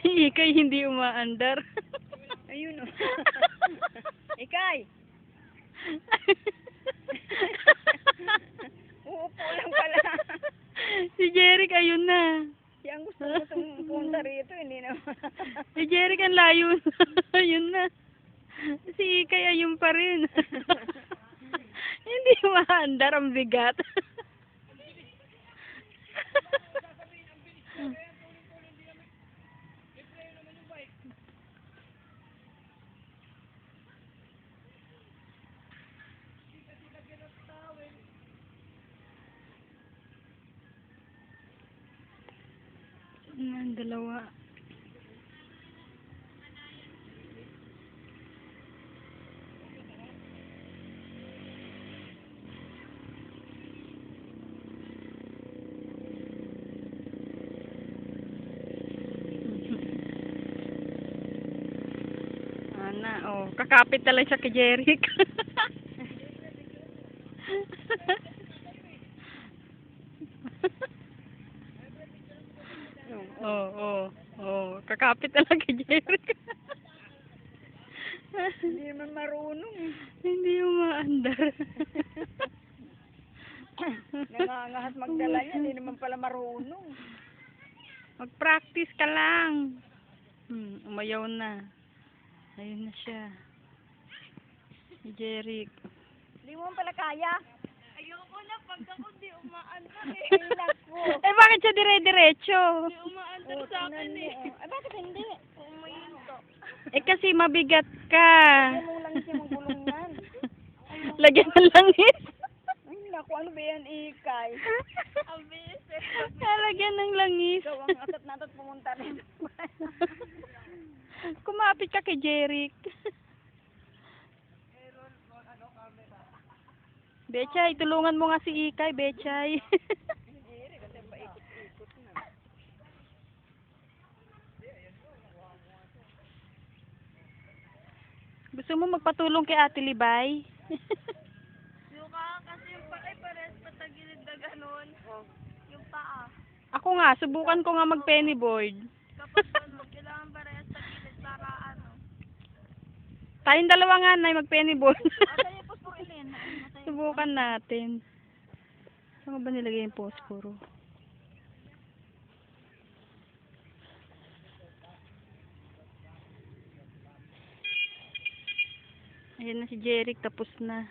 Ikay hindi umaandar. Ayun o. Ikay! Uupo lang pala. Si Jeric ayun na. Yan gusto ko punta rito, hindi naman. Si Jeric ang layo na. Ayun na. Si Ikay ayun pa rin. Hindi umaandar, ang bigat. Ang dalawa. Ana, oh, kakapit talaga siya kay Jeric. Oh, kakapit talaga kay Jeric. Hindi naman marunong. Hindi umaandar. Nangangahat magdala niya, hindi naman pala marunong. Mag-practice ka lang. Umayaw na. Ayun na siya. Si Jeric. Hindi mo pala kaya. Ayoko na pag ako di umaandar eh. Ay, naku. Eh, bakit siya dire-diretso? Di umaandar sa akin eh. Ay, bakit hindi? Umayinto. Eh, kasi mabigat ka. Ay, mong langis yung gulong yan. Lagyan ng langis. Ay, naku, ano ba yan, Ikay? Ang bilis eh. Lagyan ng langis. Ikaw ang atat na atat pumunta rin. Kumapit ka kay Jeric. Bechay, tulungan mo nga si Ikay, Bechay. Gusto mo magpatulong kay Ate Libay? Yung ka kasi yung paa ay pares patagilid na ganun. Yung paa. Ako nga, subukan ko nga mag-pennyboard. Kapag ano, kailangan pares tagilid para ano. Tayong dalawa nga na mag-pennyboard. Asa yung puspurinin? Subukan natin. Saan ba nilagay yung posporo? Ayan na si Jeric, tapos na.